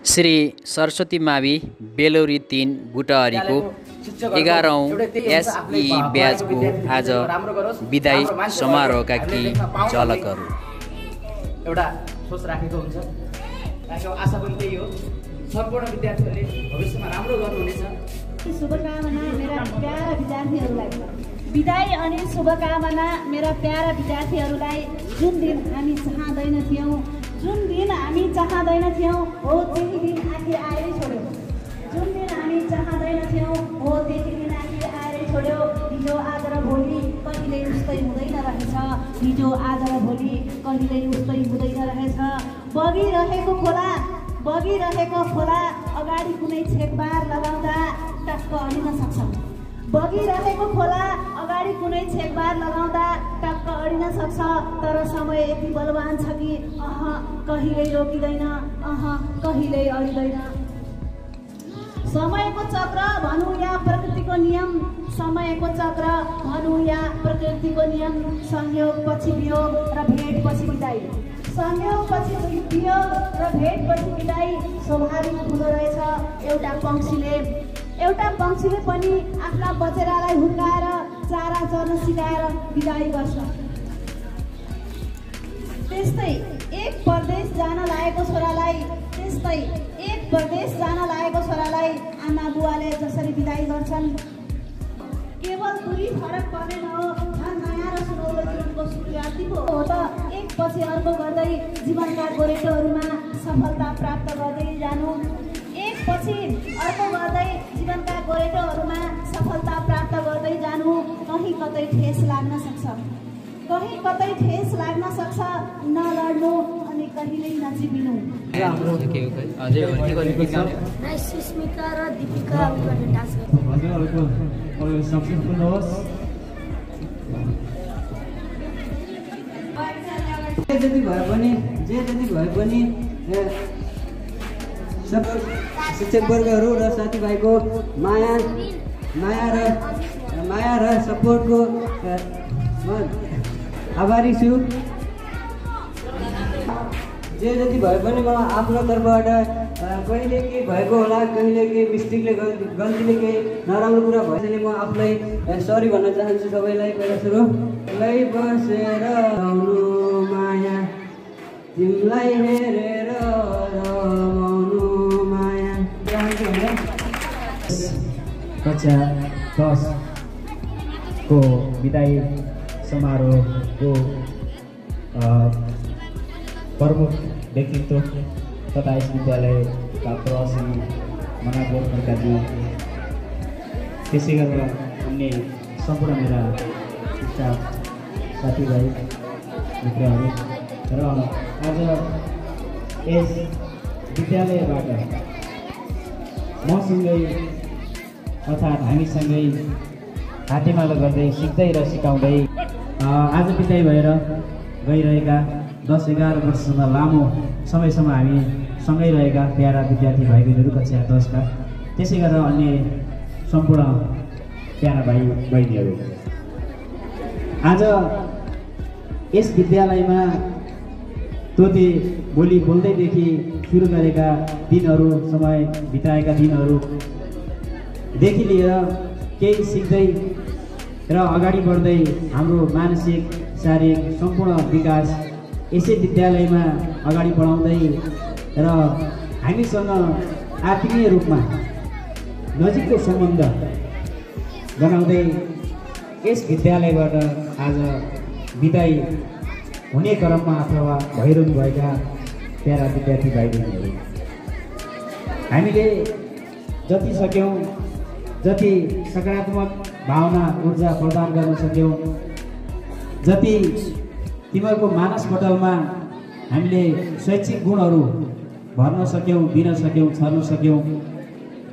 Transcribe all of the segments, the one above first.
श्री सरस्वती मावि बेलौरी 3 बुटहरीको 11औं एसई ब्याजको आज विदाई समारोहका केही झलकहरू। एउटा सोच राखेको हुन्छ, राखेको आशा पनि त्यही हो, सम्पूर्ण विद्यार्थीहरूले भविष्यमा राम्रो गर्नुहुनेछ। शुभकामना मेरा प्यारा विद्यार्थीहरूलाई, विदाई अनि शुभकामना मेरा प्यारा विद्यार्थीहरूलाई। जुन दिन हामी चाहँदैनथ्यौँ हो त्यही दिन आखिर आएरै छोड्यो। जुन दिन हामी चाहँदैनथ्यौँ हो त्यही दिन आखिर आएरै छोड्यो। हिजो आज र भोलि कहिल्यै उस्तै हुँदैन रहेछ, हिजो आज र भोलि कहिल्यै उस्तै हुँदैन रहेछ। बगिरहेको खोला अगाडि कुनै छेकबार लगाउँदा टक्क अडिन सक्छ। बगिरहेको खोला अगाडि कुनै छेकबार लगाउँदा टक्क अडिन सक्छ। तर समय यति बलवान छ कि कहिल्यै रोकिँदैन, कहिल्यै अडिँदैन। समयको चक्र भनौँ या प्रकृतिको नियम, समयको चक्र भनौँ या प्रकृतिको नियम। संयोगपछि वियोग र भेटपछि विदाई, संयोगपछि वियोग र भेटपछि विदाई स्वाभाविक हुँदो रहेछ। एउटा पंक्षीले पनि आफ्ना बचेरालाई हुर्काएर चारा चर्न सिकाएर विदाई गर्छ। त्यस्तै एक परदेश जान लागेको छोरालाई आमा बुवाले जसरी विदाई गर्छन्। केवल दूरी फरक पर्ने हो, झन् नयाँ र सुनौलो जीवनको सुरुवाती हो त एकपछि अर्को गर्दै जीवनका गोरेटोहरूमा सफलता प्राप्त गर्दै जानु। एकपछि अर्को गर्दै जीवनका गोरेटोहरूमा सफलता प्राप्त गर्दै जानु। कहीँ कतै ठेस लाग्न सक्छ, नलड्नु अनि कहिल्यै नचिपिनु। सुस्मिता र दीपिका डान्स जे जति भए पनि सब शिक्षकवर्गहरू र साथीभाइको माया र सपोर्टको आभारी छु। जे जति भए पनि म आफ्नो तर्फबाट कहिले के भएको होला, कहिले के मिस्टेकले गल्तीले केही नराम्रो कुरा भएपछि म आफूलाई सरी भन्न चाहन्छु सबैलाई। पहिला सुरु लै बसेर रमाउनु माया, तिमीलाई हेरेर रमाउनु माया। कक्षा 10 को विदाई समारोहको प्रमुख व्यक्तित्व तथा यस विद्यालयका प्रवासी मनागोर खड्काजी, त्यसै गरेर अन्य सम्पूर्ण मेरा स्टाफ साथीभाइ मित्रहरू र आज यस विद्यालयबाट मसँगै अर्थात् हामीसँगै हातेमालो गर्दै सिक्दै र सिकाउँदै आज विदाई भएर गइरहेका 10-11 वर्षसम्म लामो समयसम्म हामी सँगै रहेका प्यारा विद्यार्थी भाइ बहिनीहरू कक्षा 10 का, त्यसै गरेर अन्य सम्पूर्ण प्यारा भाइ बहिनीहरू, आज यस विद्यालयमा तोते बोली बोल्दैदेखि सुरु गरेका दिनहरू, समय बिताएका दिनहरूदेखि लिएर केही सिक्दै र अगाडि बढ्दै हाम्रो मानसिक शारीरिक सम्पूर्ण विकास यसै विद्यालयमा अगाडि बढाउँदै र हामीसँग आत्मीय रूपमा नजिकको सम्बन्ध बनाउँदै यस विद्यालयबाट आज विदाई हुने क्रममा अथवा भइरहनुभएका प्यारा विद्यार्थी भाइ बहिनीहरू, हामीले जति सक्यौँ, जति सकारात्मक भावना ऊर्जा प्रदान गर्न सक्यौँ, जति तिमीहरूको मानसपटलमा हामीले शैक्षिक गुणहरू भर्न सक्यौँ, दिन सक्यौँ, छर्न सक्यौँ,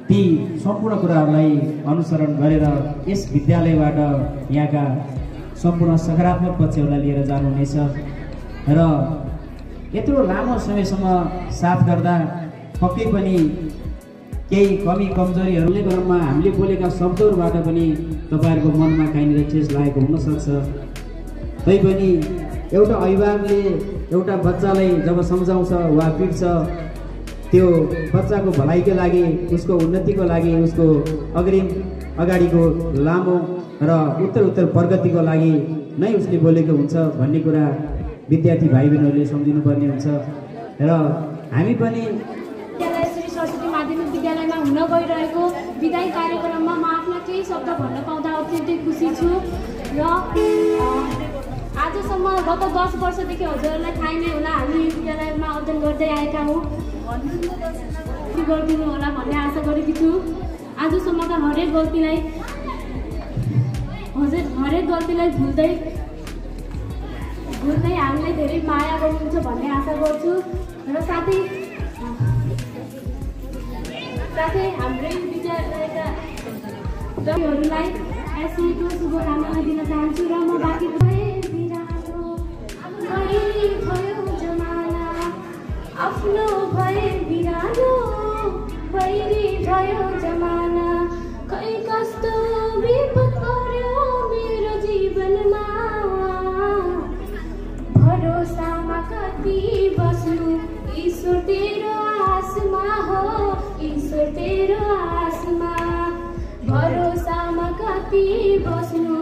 ती सम्पूर्ण कुराहरूलाई अनुसरण गरेर यस विद्यालयबाट यहाँका सम्पूर्ण सकारात्मक पक्षहरूलाई लिएर जानुहुनेछ र यत्रो लामो समयसम्म साथ गर्दा पक्कै पनि केही कमी कमजोरीहरूले क्रममा हामीले बोलेका शब्दहरूबाट पनि तपाईँहरूको मनमा कहीँनिर ठेस लागेको हुनसक्छ। तैपनि एउटा अभिभावकले एउटा बच्चालाई जब सम्झाउँछ वा पिट्छ त्यो बच्चाको भलाइको लागि, उसको उन्नतिको लागि, उसको अगाडिको लामो र उत्तर प्रगतिको लागि नै उसले बोलेको हुन्छ भन्ने कुरा विद्यार्थी भाइ बहिनीहरूले सम्झिनुपर्ने हुन्छ। र हामी पनि विद्यालय श्री सरस्वती माध्यमिक विद्यालयमा हुन गइरहेको विदाई कार्यक्रममा म आफ्ना केही शब्द भन्न पाउँदा अत्यन्तै खुसी छु। र आजसम्म गत 10 वर्षदेखि हजुरहरूलाई थाहै नै होला, हामी यो विद्यालयमा अध्ययन गर्दै आएका हौँ। गरिदिनु होला भन्ने आशा गरेकी छु। आजसम्मका हरेक गल्तीलाई भुल्दै हामीलाई धेरै माया गर्नुहुन्छ भन्ने आशा गर्छु। र साथै हाम्रै विद्यालयका व्यक्तिहरूलाई एसईको शुभकामना दिन चाहन्छु। र म बाँकी भयो जमाना आफ्नो भए बिरानो, बैरी भयो जमाना, खै कस्तो विपद पर्यो मेरो जीवनमा, भरोसामा कति बस्नु ईश्वर तेरो आसमा हो, ईश्वर तेरो आसमा, भरोसामा कति बस्नु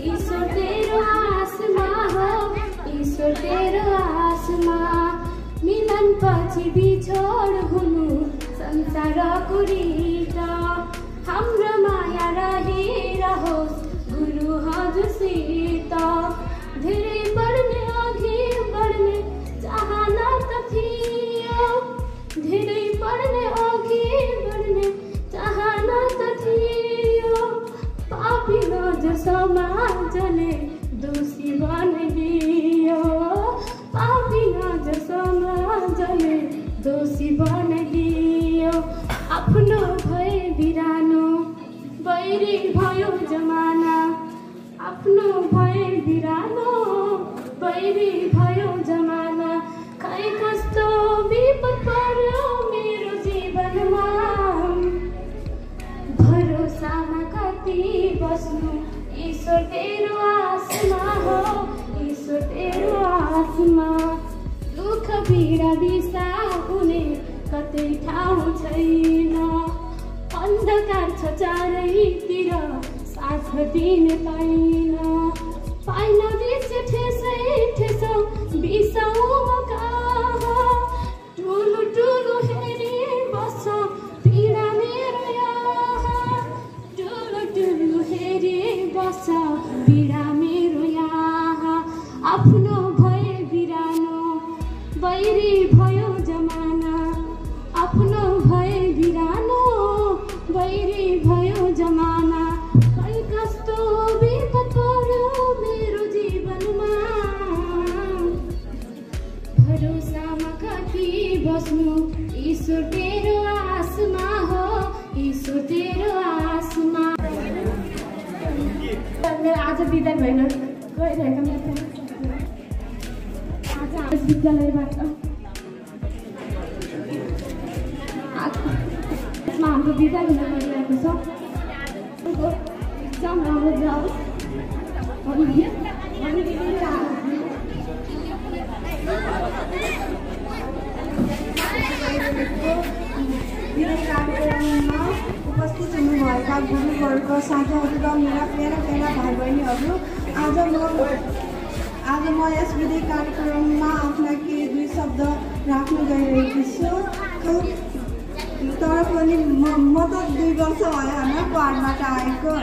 ईश्वर तेरो आसमा हो, ईश्वर तेरो आसमा, मिलन पछि बिछोड हुनु संसारको रीत, हाम्रो माया रहिरहोस् गुरु हजुरसित, धेरै पढ्ने अघि बढ्ने चाहना त थियो, धेरै पढ्ने अघि बढ्ने चाहना त थियो, पापी नजर समाजले दोषी बनाइदियो, पापी नजर समाजले दोषी बनाइदियो, आफ्नो भए बिरानो, बैरी भयो जमाना, आफ्नो भए बिरानो, बैरी भयो जमाना, खै कस्तो विपद पर्यो मेरो जीवनमा, भरोसामा कति बस्नु ईश्वर तेरो आसमा हो, ईश्वर तेरो आसमा, दुःख पीडा दिशा हुने कतै ठाउँ छैन, अन्धकार छ चारैतिर साथ दिन पाइन दिसे ठेसै ठेसौ बिसाउमा कहाँ, ठुलो हेरी बस्छ पीडा मेरो यहाँ, ठुलो हेरी बस्छ पीडा मेरो यहाँ, आफ्नो भए बिरानो, बैरी भयो जमाना, आफ्नो भए बिरानो, बैरी भयो जमाना, खै कस्तो विपद पर्यो मेरो जीवनमा, भरोसामा कति बस्नु ईश्वर तेरो आसमा हो, ईश्वर तेरो आसमा। आज बिदा भएर गइरहेका आज विद्यालयबाट हाम्रो बिदा हुन गइरहेको छ। एक्जाम राम्रो जाओस् कार्यक्रममा उपस्थित हुनुभएका गुरुवर्ग, साथीहरू र मेरा प्यारा भाइ बहिनीहरू, आज म यस विधि कार्यक्रममा आफ्ना केही 2 शब्द राख्न गइरहेकी छु। तर पनि म त 2 वर्ष भयो होइन पहाडबाट आएको,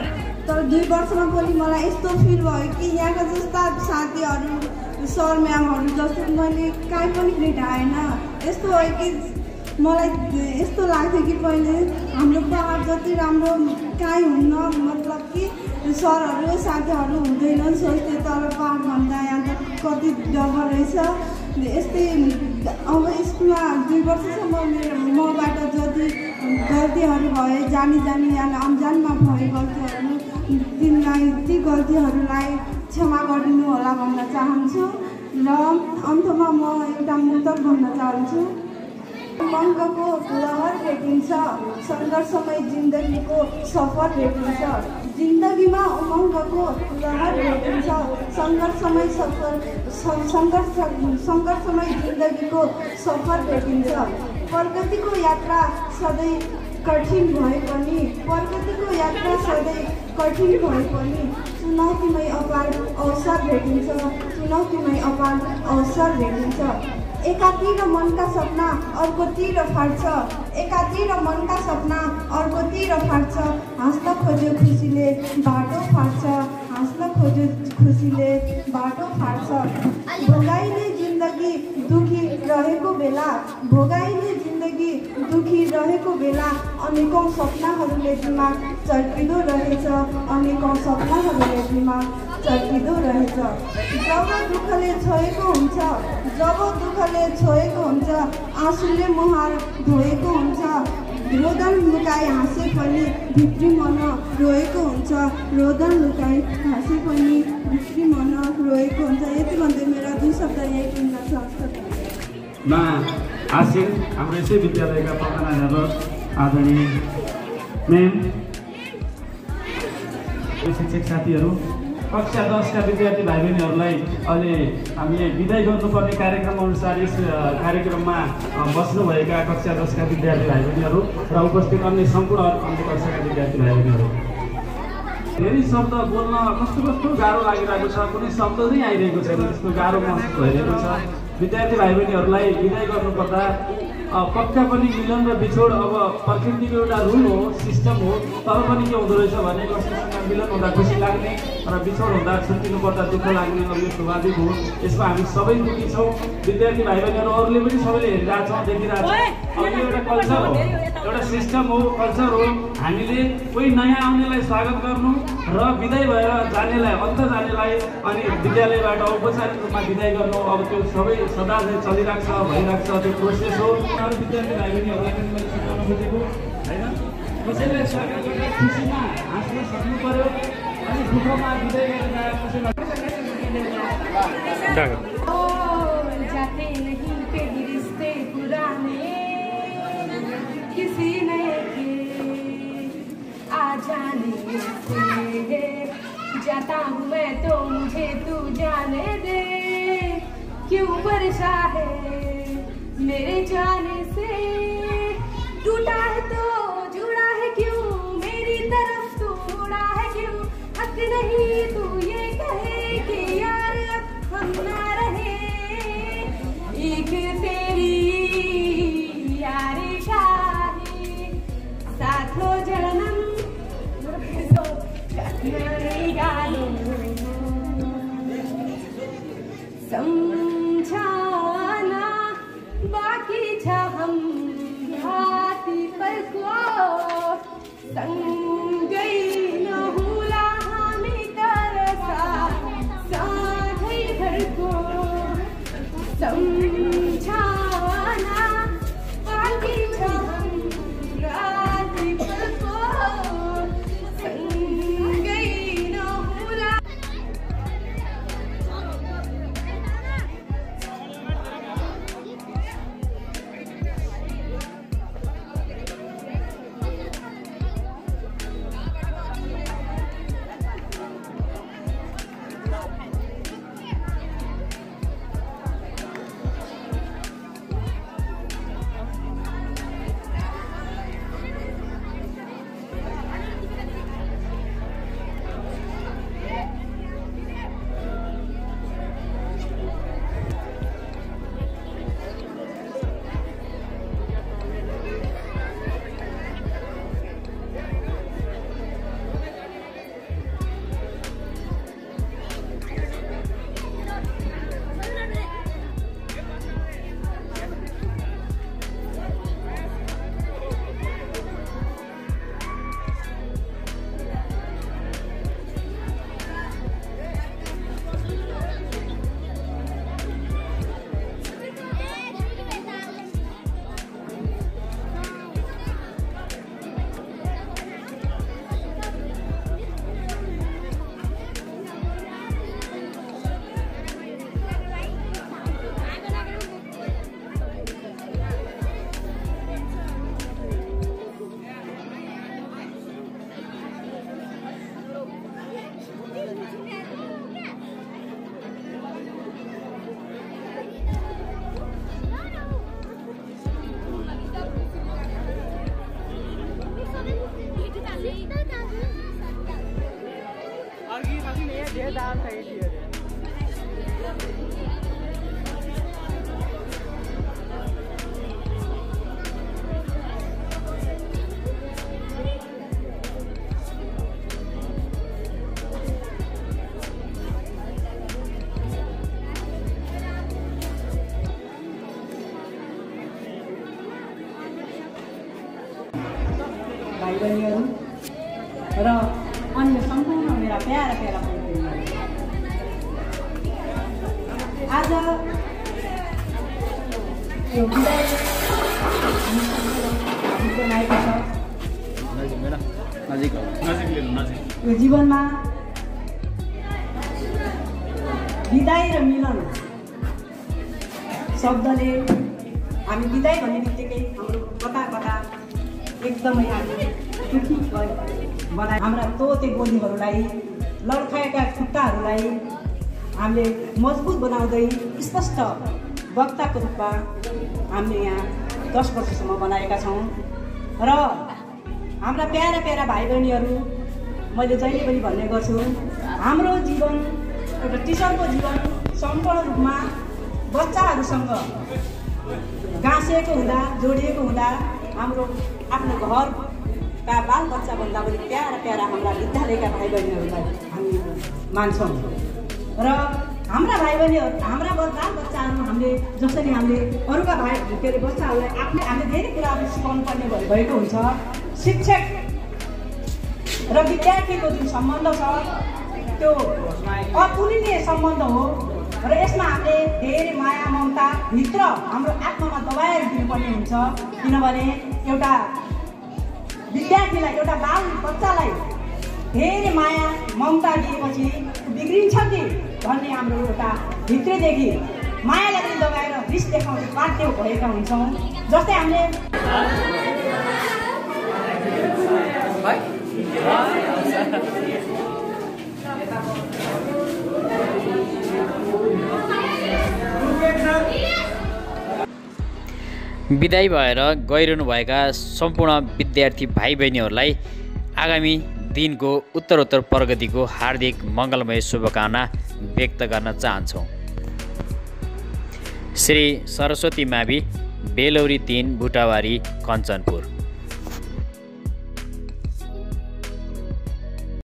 तर 2 वर्षमा पनि मलाई यस्तो फिल भयो कि यहाँका जस्ता साथीहरू, सर म्यामहरू जस्तो मैले कहीँ पनि भेटाएन। यस्तो हो कि मलाई यस्तो लाग्थ्यो कि पहिले हाम्रो पहाड जति राम्रो कहीँ हुन्न, मतलब कि सरहरू साथीहरू हुँदैनन् सोच्थेँ, तर पहाडभन्दा यहाँ त कति डबल रहेछ। यस्तै अब स्कुलमा 2 वर्षसम्म मबाट जति गल्तीहरू भए, जानी या अनजानमा भए गल्तीहरू, ती गल्तीहरूलाई क्षमा गरिदिनु होला भन्न चाहन्छु। र अन्तमा म एउटा मुक्तक भन्न चाहन्छु। मङ्गको लहर भेटिन्छ, सङ्घर्षमय जिन्दगीको सफर भेटिन्छ, जिन्दगीमा उमङ्गको लहर भेटिन्छ, सङ्घर्षमय जिन्दगीको सफर भेटिन्छ, प्रगतिको यात्रा सधैँ कठिन भए पनि चुनौतीमै अपार अवसर भेटिन्छ एकातिर मनका सपना अर्कोतिर फाट्छ हाँस्न खोज्यो खुसीले बाटो फाट्छ भोगाइले जिन्दगी दुखी रहेको बेला अनेकौं सपनाहरूले दिमाग चर्किँदो रहेछ जब दुःखले छोएको हुन्छ आँसुले मुहार धोएको हुन्छ रोदन लुकाई हाँसे पनि भित्री मन रोएको हुन्छ यति भन्दै मेरा 2 शब्द यही किन्न सक्छ आशिर हाम्रो यसै विद्यालयका प्रधानाध्यापक आदरणीय म्याम शिक्षक साथीहरू कक्षा 10 का विद्यार्थी भाइ बहिनीहरूलाई अहिले हामीले विदाई गर्नुपर्ने कार्यक्रम अनुसार यस कार्यक्रममा बस्नुभएका कक्षा 10 का विद्यार्थी भाइ बहिनीहरू र उपस्थित अन्य सम्पूर्ण अन्य कक्षाका विद्यार्थी भाइ बहिनीहरू धेरै शब्द बोल्न कस्तो गाह्रो लागिरहेको छ कुनै शब्द नै आइरहेको छैन त्यस्तो गाह्रो महसुस भइरहेको छ विद्यार्थी भाइ बहिनीहरूलाई विदाई गर्नुपर्दा पक्का पनि मिलन र बिछोड अब प्रकृतिको एउटा रुल हो सिस्टम हो तर पनि के हुँदो रहेछ भने कसैसँग मिलन हुँदा खुसी लाग्ने र बिछोड हुँदा छुट्टिनु पर्दा दुःख लाग्ने अब यो स्वाभाविक हो यसमा हामी सबै दुखी छौँ विद्यार्थी भाइ बहिनीहरू अरूले पनि सबैले हेरिरहेको छौँ देखिरहेको छौँ अब यो एउटा कल्चर हो एउटा सिस्टम हो कल्चर हो हामीले कोही नयाँ आउनेलाई स्वागत गर्नु र विदाई भएर जानेलाई अन्त जानेलाई अनि विद्यालयबाट औपचारिक रूपमा विदाई गर्नु अब त्यो सबै सदा चलिरहेको छ भइरहेको छ त्यो प्रोसेस हो अरू विद्यार्थी भाइ बहिनीहरूलाई पनि मैले सिकाउन खोजेको होइन कसैलाई स्वागत गरेर खुसीमा हाँस्न सक्नु पर्यो अनि दुःखमा विदाई गरेर कसैलाई जाते नहीं कहीं रिश्ते पुराने किसी नए के आ जाने से जाता हूँ मैं तो मुझे तू जाने दे क्यों वर्षा है मेरे जाने से टूटा है तो जुड़ा है क्यों मेरी तरफ तू मुड़ा है क्यों हक नहीं तू ये कहे कि यार अब हम ना रहे एक तेरी यारी शाही साथ हो जन्म समझाना बाकी था भाइ बहिनीहरू र अन्य सम्पूर्ण मेरा प्यारा प्यारा भाइ आज यो विदाय बनाएको छ। यो जीवनमा विदाय र मिलन शब्दले हामी विदाय भन्ने बित्तिकै हाम्रो कता कता एकदमै हामी दुखी बनाए। हाम्रा तोते बोलीहरूलाई लड्काएका खुट्टाहरूलाई हामीले मजबुत बनाउँदै स्पष्ट वक्ताको रूपमा हामीले यहाँ 10 वर्षसम्म बनाएका छौँ। र हाम्रा प्यारा प्यारा भाइ बहिनीहरू, मैले जहिले पनि भन्ने गर्छु, हाम्रो जीवन एउटा टिचरको जीवन सम्पूर्ण रूपमा बच्चाहरूसँग गाँसिएको हुँदा, जोडिएको हुँदा हाम्रो आफ्नो घरका बाल बच्चाभन्दा पनि प्यारा प्यारा हाम्रा विद्यालयका भाइ बहिनीहरूलाई हामी मान्छौँ। र हाम्रा भाइ बहिनीहरू, हाम्रा बाल बच्चाहरू हामीले जसरी हामीले अरूका भाइ के अरे बच्चाहरूलाई हामीले धेरै कुराहरू सिकाउनु पर्ने भएको हुन्छ। शिक्षक र विद्यार्थीको जुन सम्बन्ध छ त्यो अतुलनीय सम्बन्ध हो र यसमा हामीले धेरै माया ममता भित्र हाम्रो आत्मामा दबाएर दिनुपर्ने हुन्छ। किनभने एउटा विद्यार्थीलाई, एउटा बाल बच्चालाई धेरै माया ममता दिएपछि बिग्रिन्छ कि भन्ने हाम्रो एउटा भित्रैदेखि मायालाई पनि दबाएर रिस देखाउने बाध्य भएका हुन्छौँ। जस्तै हामीले विदाई भएर गइरहनुभएका सम्पूर्ण विद्यार्थी भाइ बहिनीहरूलाई आगामी दिनको उत्तरोत्तर प्रगतिको हार्दिक मङ्गलमय शुभकामना व्यक्त गर्न चाहन्छौँ। श्री सरस्वती मावि बेलौरी 3 बुटावारी कञ्चनपुर।